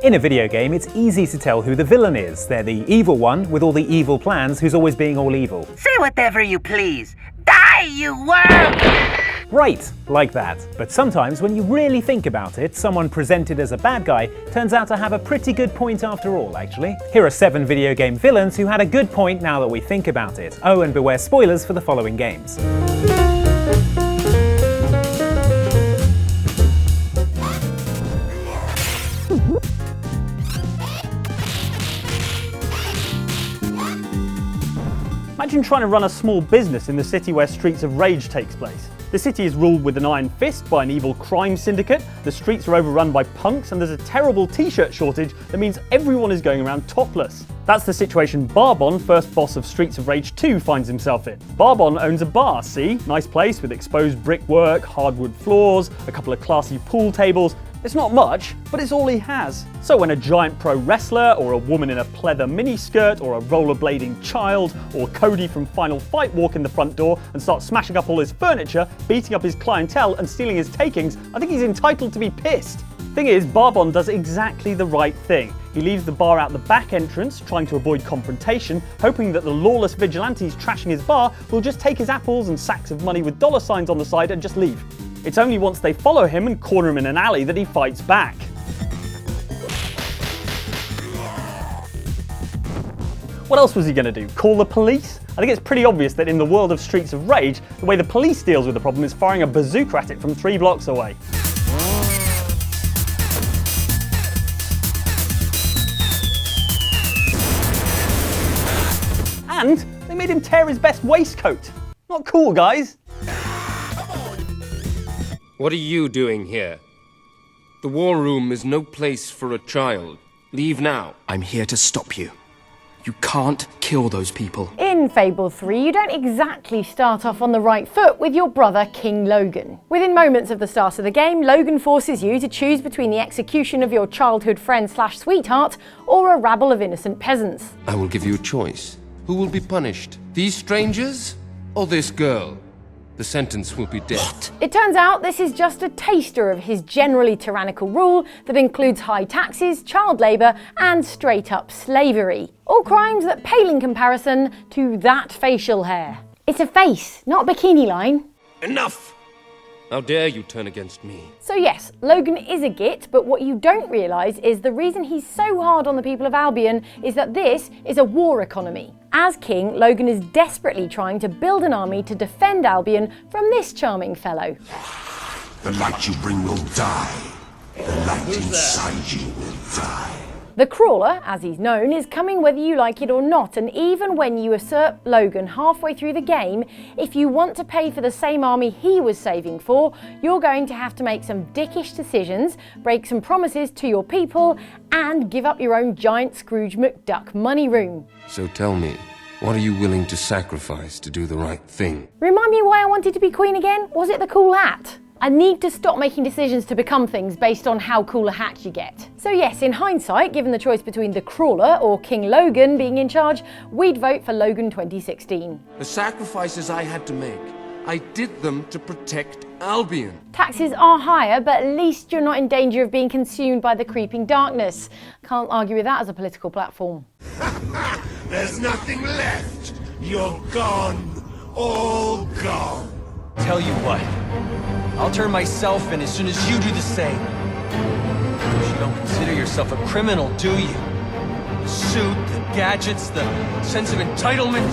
In a video game, it's easy to tell who the villain is. They're the evil one with all the evil plans who's always being all evil. Say whatever you please. Die, you worm! Right, like that. But sometimes when you really think about it, someone presented as a bad guy turns out to have a pretty good point after all, actually. Here are 7 video game villains who had a good point now that we think about it. Oh, and beware spoilers for the following games. Imagine trying to run a small business in the city where Streets of Rage takes place. The city is ruled with an iron fist by an evil crime syndicate, the streets are overrun by punks, and there's a terrible t-shirt shortage that means everyone is going around topless. That's the situation Barbon, first boss of Streets of Rage 2, finds himself in. Barbon owns a bar, see? Nice place with exposed brickwork, hardwood floors, a couple of classy pool tables. It's not much, but it's all he has. So when a giant pro wrestler, or a woman in a pleather miniskirt, or a rollerblading child, or Cody from Final Fight walk in the front door and start smashing up all his furniture, beating up his clientele and stealing his takings, I think he's entitled to be pissed. Thing is, Barbon does exactly the right thing. He leaves the bar out the back entrance, trying to avoid confrontation, hoping that the lawless vigilantes trashing his bar will just take his apples and sacks of money with dollar signs on the side and just leave. It's only once they follow him and corner him in an alley that he fights back. What else was he going to do? Call the police? I think it's pretty obvious that in the world of Streets of Rage, the way the police deals with the problem is firing a bazooka at it from 3 blocks away. And they made him tear his best waistcoat. Not cool, guys. What are you doing here? The war room is no place for a child. Leave now. I'm here to stop you. You can't kill those people. In Fable 3, you don't exactly start off on the right foot with your brother King Logan. Within moments of the start of the game, Logan forces you to choose between the execution of your childhood friend / sweetheart or a rabble of innocent peasants. I will give you a choice. Who will be punished? These strangers or this girl? The sentence will be death. It turns out this is just a taster of his generally tyrannical rule that includes high taxes, child labour and straight up slavery. All crimes that pale in comparison to that facial hair. It's a face, not a bikini line. Enough! How dare you turn against me? So yes, Logan is a git, but what you don't realise is the reason he's so hard on the people of Albion is that this is a war economy. As king, Logan is desperately trying to build an army to defend Albion from this charming fellow. The light you bring will die. The light inside you will die. The Crawler, as he's known, is coming whether you like it or not, and even when you usurp Logan halfway through the game, if you want to pay for the same army he was saving for, you're going to have to make some dickish decisions, break some promises to your people, and give up your own giant Scrooge McDuck money room. So tell me, what are you willing to sacrifice to do the right thing? Remind me why I wanted to be queen again? Was it the cool hat? I need to stop making decisions to become things based on how cool a hat you get. So yes, in hindsight, given the choice between the Crawler or King Logan being in charge, we'd vote for Logan 2016. The sacrifices I had to make, I did them to protect Albion. Taxes are higher, but at least you're not in danger of being consumed by the creeping darkness. Can't argue with that as a political platform. There's nothing left. You're gone. All gone. Tell you what, I'll turn myself in as soon as you do the same. Because you don't consider yourself a criminal, do you? The suit, the gadgets, the sense of entitlement.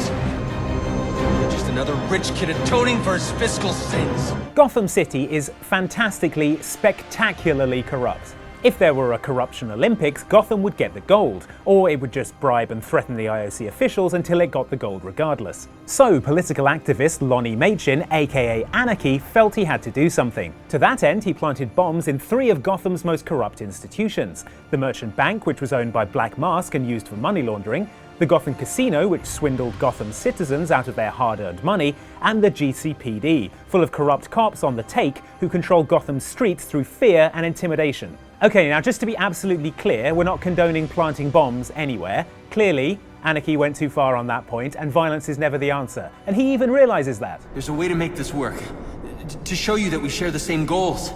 You're just another rich kid atoning for his fiscal sins. Gotham City is fantastically, spectacularly corrupt. If there were a corruption Olympics, Gotham would get the gold, or it would just bribe and threaten the IOC officials until it got the gold regardless. So political activist Lonnie Machin, aka Anarky, felt he had to do something. To that end, he planted bombs in 3 of Gotham's most corrupt institutions: the Merchant Bank, which was owned by Black Mask and used for money laundering, the Gotham Casino, which swindled Gotham's citizens out of their hard-earned money, and the GCPD, full of corrupt cops on the take who control Gotham's streets through fear and intimidation. Okay, now just to be absolutely clear, we're not condoning planting bombs anywhere. Clearly, Anarky went too far on that point, and violence is never the answer. And he even realizes that. There's a way to make this work. To show you that we share the same goals.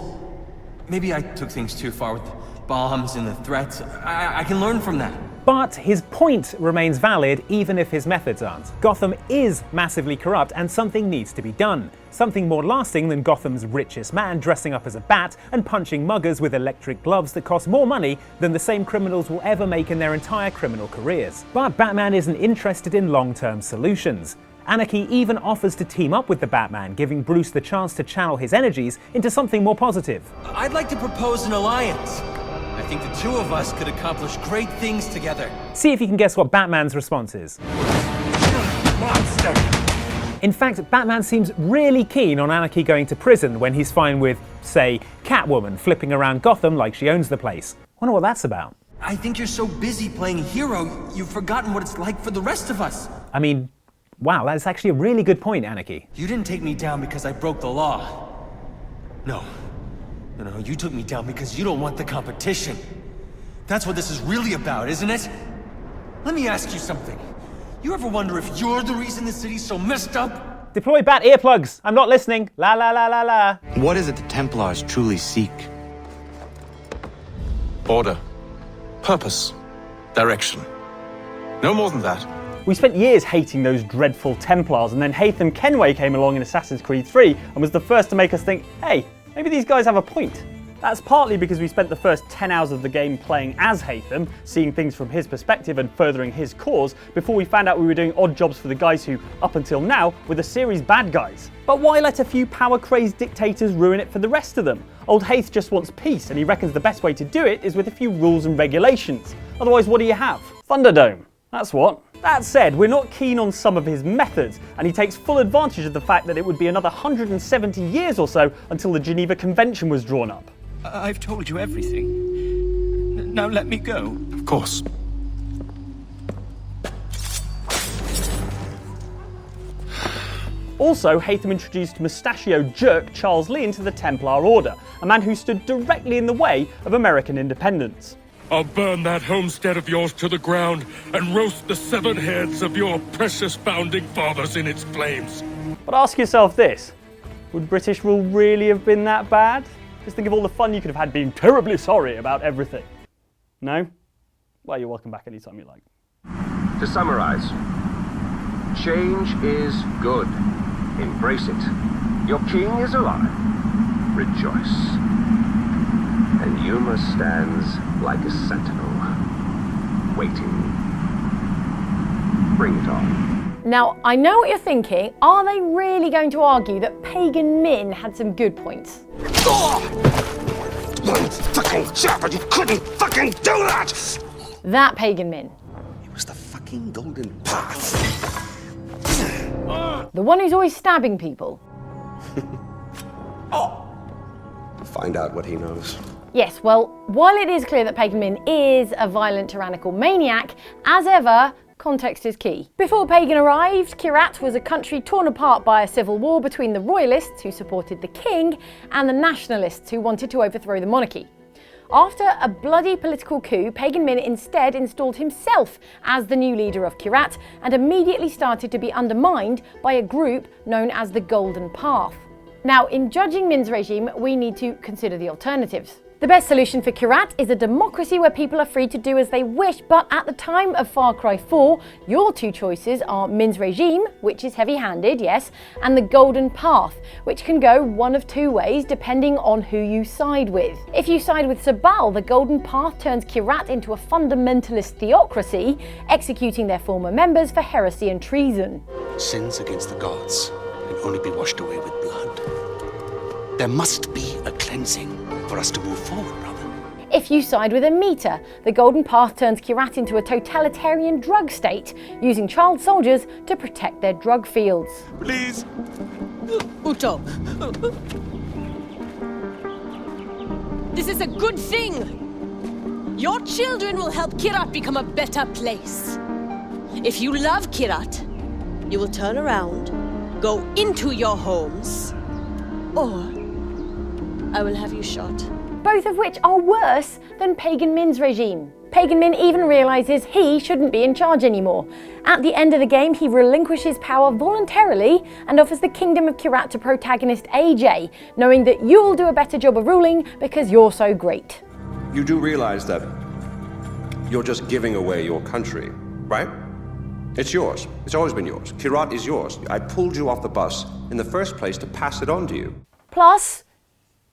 Maybe I took things too far with bombs and the threats. I can learn from that. But his point remains valid even if his methods aren't. Gotham is massively corrupt and something needs to be done. Something more lasting than Gotham's richest man dressing up as a bat and punching muggers with electric gloves that cost more money than the same criminals will ever make in their entire criminal careers. But Batman isn't interested in long-term solutions. Anarky even offers to team up with the Batman, giving Bruce the chance to channel his energies into something more positive. I'd like to propose an alliance. I think the two of us could accomplish great things together. See if you can guess what Batman's response is. Monster! In fact, Batman seems really keen on Anarky going to prison when he's fine with, say, Catwoman flipping around Gotham like she owns the place. Wonder what that's about. I think you're so busy playing hero, you've forgotten what it's like for the rest of us. I mean, wow, that's actually a really good point, Anarky. You didn't take me down because I broke the law. No, you took me down because you don't want the competition. That's what this is really about, isn't it? Let me ask you something. You ever wonder if you're the reason the city's so messed up? Deploy bat earplugs. I'm not listening. La la la la la. What is it the Templars truly seek? Order. Purpose. Direction. No more than that. We spent years hating those dreadful Templars, and then Haytham Kenway came along in Assassin's Creed 3 and was the first to make us think, hey, maybe these guys have a point. That's partly because we spent the first 10 hours of the game playing as Haytham, seeing things from his perspective and furthering his cause, before we found out we were doing odd jobs for the guys who, up until now, were the series' bad guys. But why let a few power-crazed dictators ruin it for the rest of them? Old Hayth just wants peace, and he reckons the best way to do it is with a few rules and regulations. Otherwise, what do you have? Thunderdome. That's what. That said, we're not keen on some of his methods, and he takes full advantage of the fact that it would be another 170 years or so until the Geneva Convention was drawn up. I've told you everything. Now let me go. Of course. Also, Haytham introduced mustachio jerk Charles Lee into the Templar Order, a man who stood directly in the way of American independence. I'll burn that homestead of yours to the ground and roast the severed heads of your precious founding fathers in its flames. But ask yourself this, would British rule really have been that bad? Just think of all the fun you could have had being terribly sorry about everything. No? Well, you're welcome back anytime you like. To summarize, change is good. Embrace it. Your king is alive. Rejoice. And you must stand like a sentinel, waiting. Bring it on. Now, I know what you're thinking. Are they really going to argue that Pagan Min had some good points? You fucking Jabba, you couldn't fucking do that! That Pagan Min. It was the fucking golden path. The one who's always stabbing people. Find out what he knows. Yes, well, while it is clear that Pagan Min is a violent, tyrannical maniac, as ever, context is key. Before Pagan arrived, Kyrat was a country torn apart by a civil war between the royalists, who supported the king, and the nationalists, who wanted to overthrow the monarchy. After a bloody political coup, Pagan Min instead installed himself as the new leader of Kyrat and immediately started to be undermined by a group known as the Golden Path. Now, in judging Min's regime, we need to consider the alternatives. The best solution for Kyrat is a democracy where people are free to do as they wish, but at the time of Far Cry 4, your two choices are Min's regime, which is heavy-handed, yes, and the Golden Path, which can go one of two ways depending on who you side with. If you side with Sabal, the Golden Path turns Kyrat into a fundamentalist theocracy, executing their former members for heresy and treason. Sins against the gods can only be washed away with blood. There must be a cleansing for us to move forward, brother. If you side with Amita, the Golden Path turns Kyrat into a totalitarian drug state, using child soldiers to protect their drug fields. Please. Uto. This is a good thing. Your children will help Kyrat become a better place. If you love Kyrat, you will turn around, go into your homes, or I will have you shot. Both of which are worse than Pagan Min's regime. Pagan Min even realises he shouldn't be in charge anymore. At the end of the game, he relinquishes power voluntarily and offers the Kingdom of Kyrat to protagonist AJ, knowing that you'll do a better job of ruling because you're so great. You do realize that you're just giving away your country, right? It's yours. It's always been yours. Kyrat is yours. I pulled you off the bus in the first place to pass it on to you. Plus,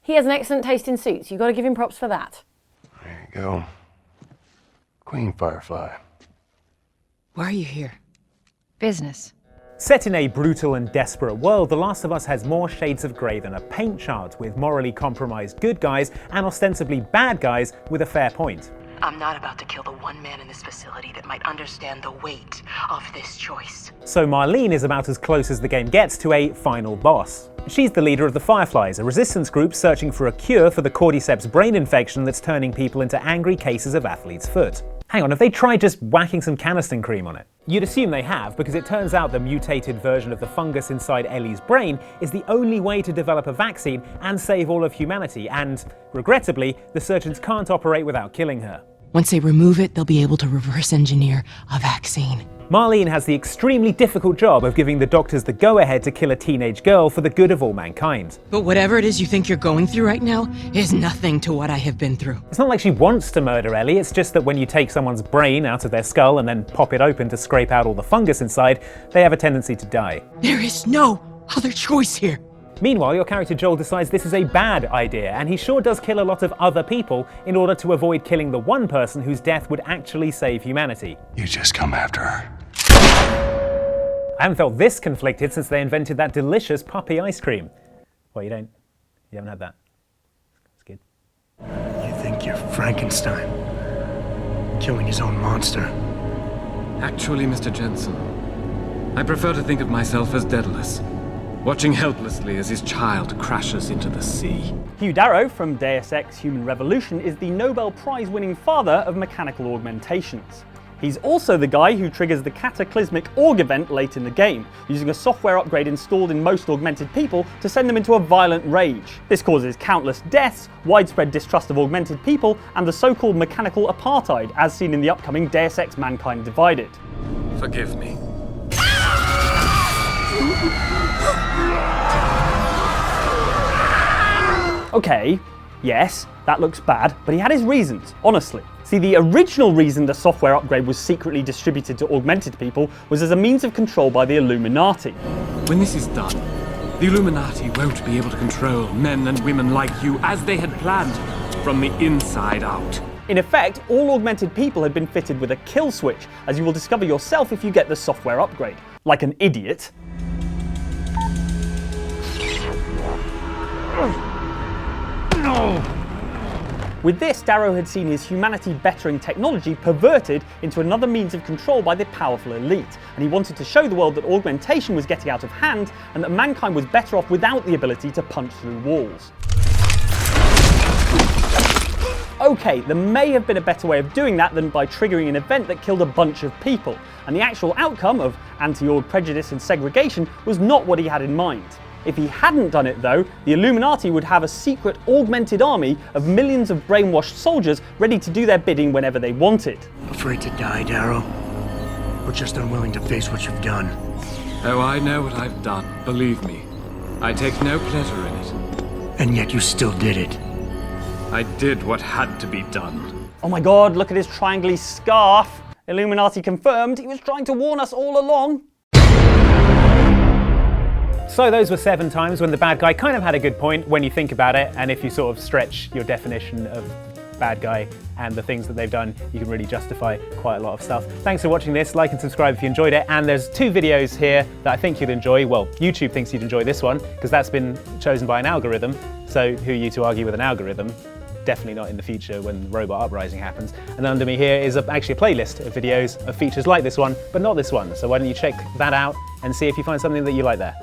he has an excellent taste in suits. You've got to give him props for that. There you go. Queen Firefly. Why are you here? Business. Set in a brutal and desperate world, The Last of Us has more shades of grey than a paint chart, with morally compromised good guys and ostensibly bad guys with a fair point. I'm not about to kill the one man in this facility that might understand the weight of this choice. So Marlene is about as close as the game gets to a final boss. She's the leader of the Fireflies, a resistance group searching for a cure for the cordyceps brain infection that's turning people into angry cases of athlete's foot. Hang on, have they tried just whacking some Caniston cream on it? You'd assume they have, because it turns out the mutated version of the fungus inside Ellie's brain is the only way to develop a vaccine and save all of humanity, and, regrettably, the surgeons can't operate without killing her. Once they remove it, they'll be able to reverse engineer a vaccine. Marlene has the extremely difficult job of giving the doctors the go-ahead to kill a teenage girl for the good of all mankind. But whatever it is you think you're going through right now is nothing to what I have been through. It's not like she wants to murder Ellie, it's just that when you take someone's brain out of their skull and then pop it open to scrape out all the fungus inside, they have a tendency to die. There is no other choice here. Meanwhile, your character Joel decides this is a bad idea, and he sure does kill a lot of other people in order to avoid killing the one person whose death would actually save humanity. You just come after her. I haven't felt this conflicted since they invented that delicious puppy ice cream. Well, you haven't had that. It's good. You think you're Frankenstein, killing his own monster. Actually, Mr. Jensen, I prefer to think of myself as Daedalus, watching helplessly as his child crashes into the sea. Hugh Darrow from Deus Ex Human Revolution is the Nobel Prize-winning father of mechanical augmentations. He's also the guy who triggers the cataclysmic Aug event late in the game, using a software upgrade installed in most augmented people to send them into a violent rage. This causes countless deaths, widespread distrust of augmented people, and the so-called mechanical apartheid, as seen in the upcoming Deus Ex Mankind Divided. Forgive me. Okay, yes, that looks bad, but he had his reasons, honestly. See, the original reason the software upgrade was secretly distributed to augmented people was as a means of control by the Illuminati. When this is done, the Illuminati won't be able to control men and women like you as they had planned, from the inside out. In effect, all augmented people had been fitted with a kill switch, as you will discover yourself if you get the software upgrade. Like an idiot. With this, Darrow had seen his humanity-bettering technology perverted into another means of control by the powerful elite, and he wanted to show the world that augmentation was getting out of hand and that mankind was better off without the ability to punch through walls. Okay, there may have been a better way of doing that than by triggering an event that killed a bunch of people, and the actual outcome of anti-Aug prejudice and segregation was not what he had in mind. If he hadn't done it though, the Illuminati would have a secret augmented army of millions of brainwashed soldiers ready to do their bidding whenever they wanted. Afraid to die, Darrow? Or just unwilling to face what you've done? Oh, I know what I've done, believe me. I take no pleasure in it. And yet you still did it. I did what had to be done. Oh my god, look at his triangle scarf! Illuminati confirmed, he was trying to warn us all along. So those were 7 times when the bad guy kind of had a good point when you think about it, and if you sort of stretch your definition of bad guy and the things that they've done, you can really justify quite a lot of stuff. Thanks for watching this. Like and subscribe if you enjoyed it, and there's 2 videos here that I think you'd enjoy. Well, YouTube thinks you'd enjoy this one because that's been chosen by an algorithm, so who are you to argue with an algorithm? Definitely not in the future when the robot uprising happens. And under me here is actually a playlist of videos of features like this one, but not this one. So why don't you check that out and see if you find something that you like there.